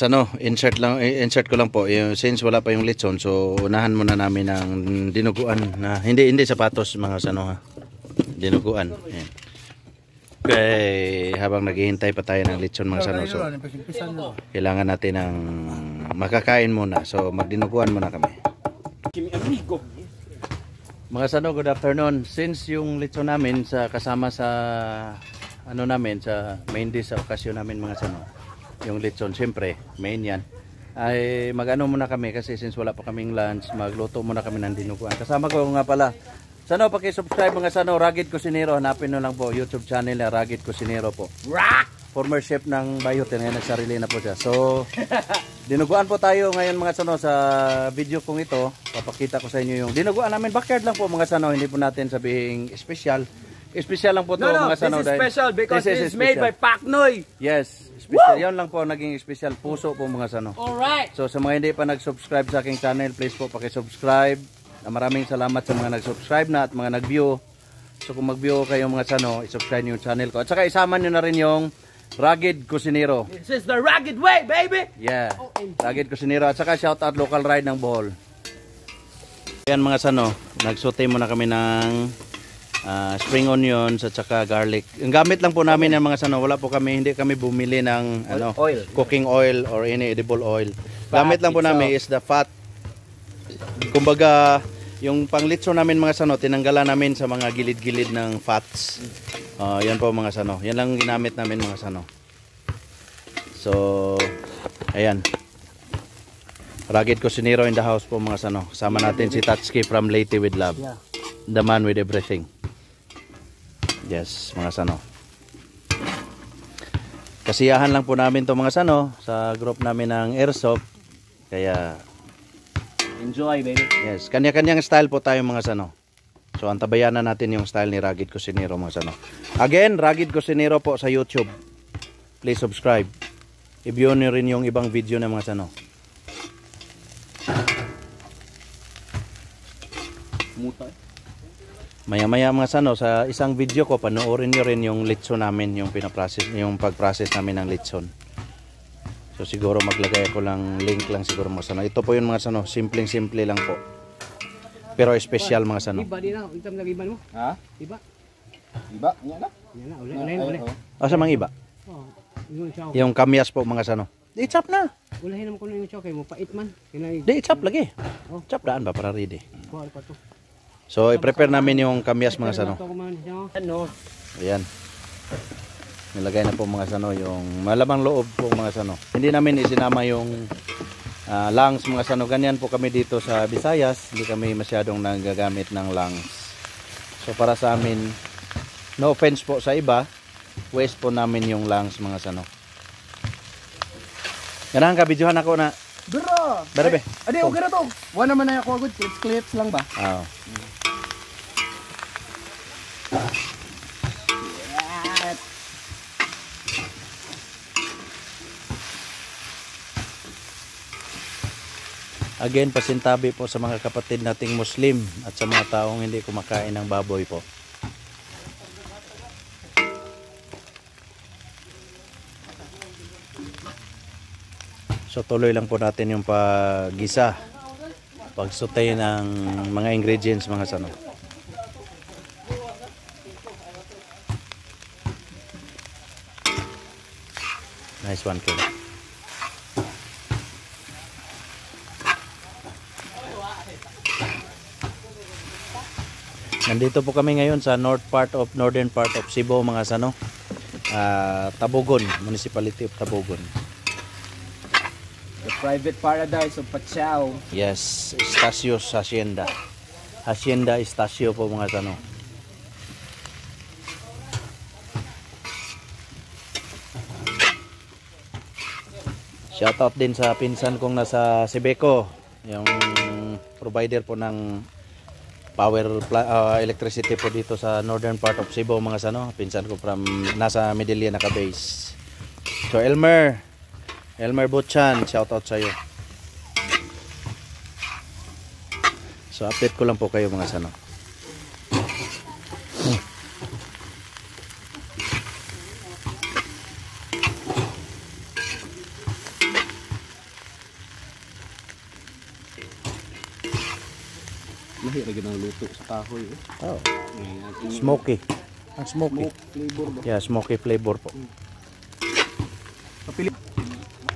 sano, insert ko lang po yung, since wala pa yung lechon, so unahan muna namin ng dinuguan na hindi sapatos mga sano ha. Dinuguan. Ayan. Okay, habang naghihintay pa tayo ng lechon mga sano, so kailangan natin ng makakain muna. So magdinuguan muna kami. Mga sano, good afternoon. Since yung lechon namin kasama sa ano namin sa main dish sa okasyon namin mga sano, yung lechon, syempre main yan, ay mag-ano muna kami kasi since wala pa kaming lunch, magluto muna kami ng dinuguan. Kasama ko nga pala, sano, paki-subscribe mga sano, Rugged Cocinero, hanapin nyo lang po YouTube channel na Rugged Cocinero po. Former chef ng Bayot, ngayon nagsarili na po siya. So dinuguan po tayo ngayon mga sano. Sa video kong ito papakita ko sa inyo yung dinuguan namin, backyard lang po mga sano, hindi po natin sabihing special. Special lang po to mga sano. This is special because this is made by Paknoy. Yes, special. Yan lang po naging special, puso po mga sano. Alright. So sa mga hindi pa nag-subscribe sa aking channel, please po paki-subscribe. Maraming salamat sa mga nag-subscribe na at mga nag-view. So kung mag-view kayo mga sano, i-subscribe niyo yung channel ko. At saka isama niyo na rin yung Rugged Cocinero. This is the rugged way, baby. Yeah. Rugged Cocinero. At saka shout out local ride ng Bohol. Ayan mga sano, nagsote muna kami ng spring onions at saka garlic. Ang gamit lang po namin ng mga sano, wala po kami, hindi kami bumili ng oil, cooking oil or any edible oil. Gamit lang po namin is the fat. Kumbaga, yung panglitso namin mga sano, tinanggalan namin sa mga gilid-gilid ng fats. Yan po mga sano. Yan lang ginamit namin mga sano. So, ayan. Rugged Cocinero in the house po mga sano. Kasama natin si Tatsuki from Leyte with Love. The man with everything. Yes, mga sano. Kasiyahan lang po namin to mga sano sa group namin ng Airsoft. Kaya enjoy, baby. yes, kanya-kanyang style po tayo mga sano. So antabayanan natin yung style ni Rugged Cocinero mga sano. Again, Rugged Cocinero po sa YouTube. Please subscribe. I-view nyo rin yung ibang video ng mga sano. Maya-maya mga sano, sa isang video ko panoorin nyo rin yung lechon namin, yung yung pag-process namin ng lechon. So siguro maglagay ako lang link lang siguro mga sano. Ito po yung mga sano, simpleng-simple lang po. Pero special mga sano. Iba din na, itam na iba mo. Ha? Iba. Iba, yan na. Yan na, uli. Asa mang iba? Oh, yung kamyas po mga sano. Di-chop na. Ulahin naman ko na yung chow kay mo pait man. Di-chop lagi. Chop daan ba para ready. Kuha pa to. So i-prepare namin yung kamyas mga sano. Ano? Ayan. Nilagay na po mga sano yung malamang loob po mga sano. Hindi namin isinama yung lungs mga sano. Ganyan po kami dito sa Visayas. Hindi kami masyadong nagagamit ng lungs. So para sa amin, no offense po sa iba, waste po namin yung lungs mga sano. Ganahan ka, videohan ako na. Bro! Barabe. Adi, okay na to. Wala naman na ako good. Clips lang ba? Oo. Again, pasintabi po sa mga kapatid nating Muslim at sa mga taong hindi kumakain ng baboy po. So tuloy lang po natin yung paggisa, pagsutay ng mga ingredients mga sano. Nice one, kid. Nandito po kami ngayon sa northern part of Cebu mga sano. Tabogon, Municipality of Tabogon. The private paradise of Pachao. Yes, Estacios Hacienda. Hacienda Estacio po mga sano. Shoutout din sa pinsan kong nasa Sebeco, yung provider po ng power electricity po dito sa northern part of Cebu mga sano. Pinsan ko from nasa Medellin naka-base. So Elmer Butchan, shoutout sa iyo. So update ko lang po kayo mga sano. Lahi lagi ng luto sa kahoy. Oh. Smoky. Ang smoky. Smoke flavor ba? Yeah, smoky flavor po. Kapili.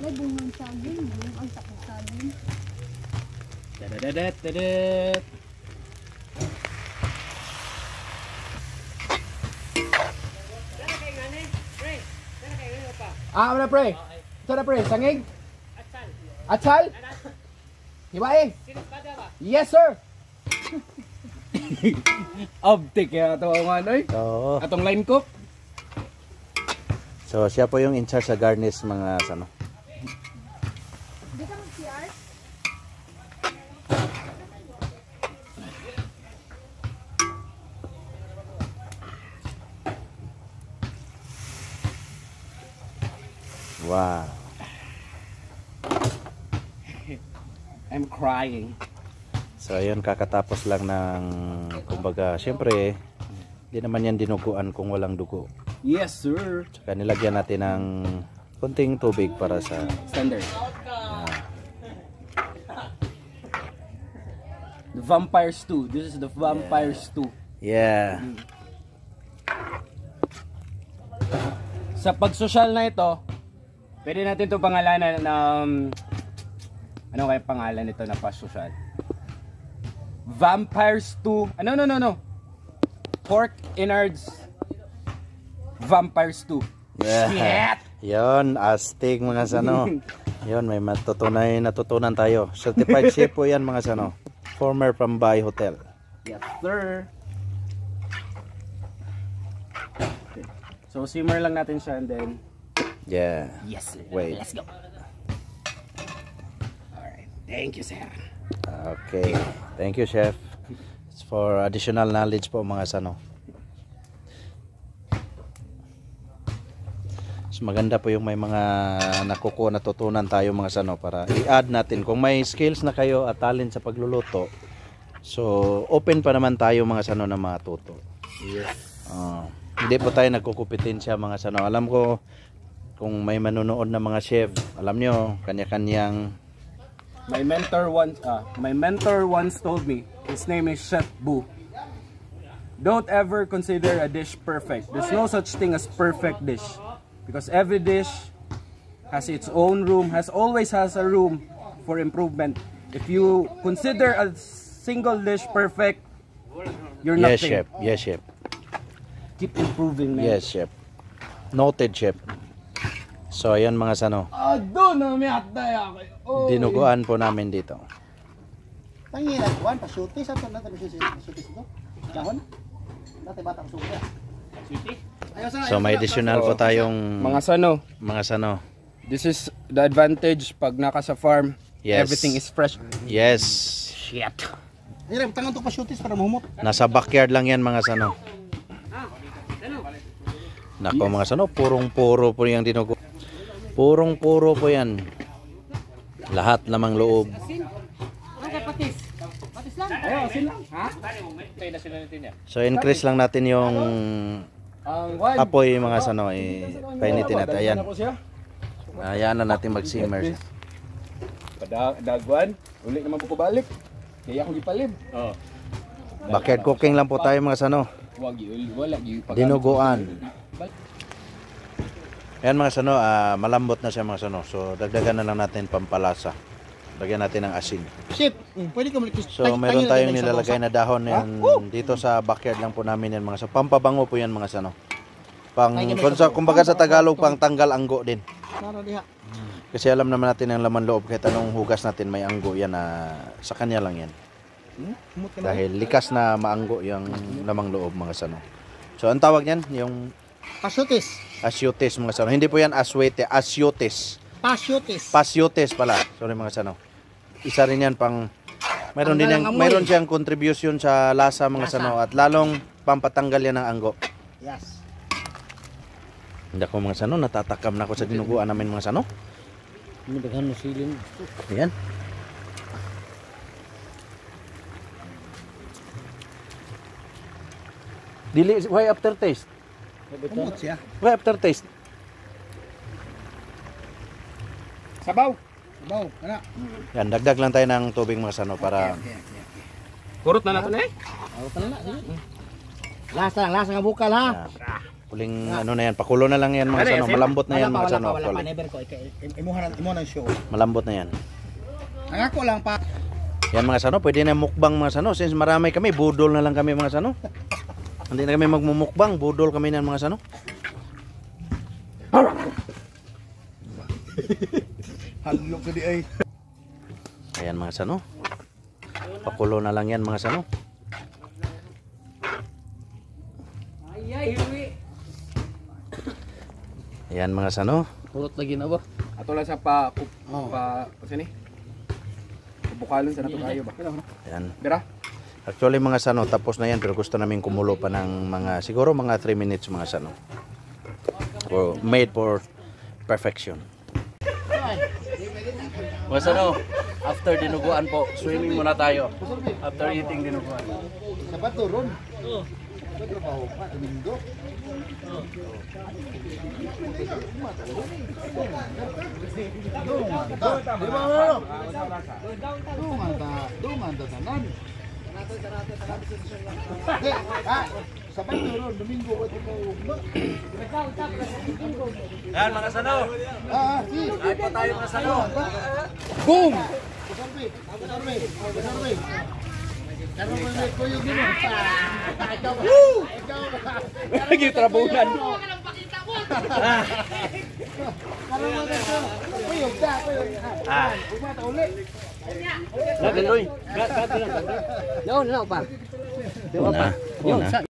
May bungang saging, bungang sakong saging. Dadadadat. Ano na pre? Ito na pre, sangig? Atsal. Hiwae? Yes sir! Obtik kaya ito ang ano eh. Oo. Atong line cook. So siya po yung in charge sa garnish mga ano. Di ka mag-CR? Wow. I'm crying. So ayun, kakatapos lang ng kumbaga, syempre di naman yan dinuguan kung walang dugo. Yes sir. Tsaka nilagyan natin ng konting tubig para sa Standard. The vampire stew. This is the vampire stew. yeah. Sa pagsosyal na ito, pwede natin itong pangalanan na ano kaya pangalan nito na pasosyal? Vampire stew. No. Pork innards vampire stew. Shit! Yon, astig mga sano. Yon, may natutunan tayo. Certified chef po yan mga sano. Former Pambay Hotel. Yes, sir. Okay. So simmer lang natin siya and then Yeah. yes, sir. Wait. Let's go. Alright. Thank you, sir. Okay. Thank you, chef. It's for additional knowledge po mga sano. So, maganda po yung may mga natutunan tayo mga sano para i-add natin. Kung may skills na kayo at talent sa pagluluto, so open pa naman tayo mga sano na matuto. Yes. Hindi po tayo nagkukumpetensya mga sano. Alam ko kung may manonood na mga chef, alam nyo, kanya-kanyang My mentor once told me, his name is Chef Boo. Don't ever consider a dish perfect. There's no such thing as perfect dish. Because every dish has its own room, always has a room for improvement. If you consider a single dish perfect, you're yes, nothing. chef. Yes, chef. Keep improving, man. Yes, chef. Noted, chef. So, ayan mga sano. Doon na may atday ako. Oh. Dinuguan po namin dito. Tangilan, kuwan, pasyuti, saan ito natin pasyuti ito? Kahon? Dati batang suka. So, may additional po tayong Mga sano, this is the advantage pag naka sa farm. Yes. Everything is fresh. Yes. Shit. Hirap, tangan ito pasyutis para mahumot. Nasa backyard lang yan mga sano. Nako mga sano, purong-puro po yung dinugo. Purong-puro po yan. Lahat lamang loob. Ayaw, asin lang. Ha? So, increase lang natin yung Ang wag. apoy mga sano. Painitin natin. Ayan. Ako siya. Ayan na natin mag-simmer. Dagwan. Uli naman po ko balik. Kaya ako gipalib. Oh. Backyard cooking lang po tayo mga sano. Wag wala gi Dinuguan. Ayan mga sano, malambot na siya mga sano. So dagdagan na lang natin pampalasa. Lagyan natin ng asin. Chef, pwede ka malikis. So meron tayong nilalagay na dahon yan dito sa backyard lang po namin yan mga sano. Pampabango po yan mga sano. Kumbaga sa Tagalog, pang tanggal anggo din. Para diha. Kasi alam naman natin ang laman loob kahit anong hugas natin may anggo yan sa kanya lang yan. Dahil likas na maanggo yung lamang loob mga sano. So ang tawag niyan yung Pasyutis. asyutes mga sano. Hindi po yan aswete, asyutes. Pasyutis. Pasyutes pala. Sorry mga sano. Isa rin yan pang mayroon siyang contribution sa lasa mga sano at lalong pampatanggal yan ng anggo. Yes. Hindi ako mga sano, natatakam na ako sa dinuguan namin mga sano. May daghan na silin. Ayan. Why aftertaste? Kumot siya. Why aftertaste? Sabaw. Baw, ana. Yan, dagdag lang tayo ng tubig mga sano para Kurot na nato na eh. Ako ka na, sige. Lasa nga bukal ha. Puling ano na yan, pakulo na lang yan mga sano, malambot na yan mga sano. Wala pa, never ko. Imuha na show. Malambot na yan. Nangako lang pa. Yan mga sano, pwede na mukbang mga sano. Since marami kami, budol na lang kami mga sano. Hindi na kami magmumukbang, budol kami na mga sano. Halo ka di ay. Ayan mga sano. Pakulo na lang yan mga sano. Ayan mga sano. Kulot lagi na ba? Ato lang sa pa sini. Bukalon sa nato kayo ba? Ayan. Bira. Actually mga sano, tapos na yan pero gusto namin kumulo pa ng mga, siguro mga 3 minutes mga sano. Made for perfection. Mga sano, after dinuguan po, swimming muna tayo. After eating dinuguan. Sa bato ron. Trabaho pa, domingo. Dungan tanan. Sa bato ron, domingo ko ito ugma. Yan mga sano. Si. Ay pa tayo mga sano. Boom! Sarve. Pero may ko yung gino. Woo! Lagi trabunan. Umata uli. Lagi loy. Yun, pa. Una.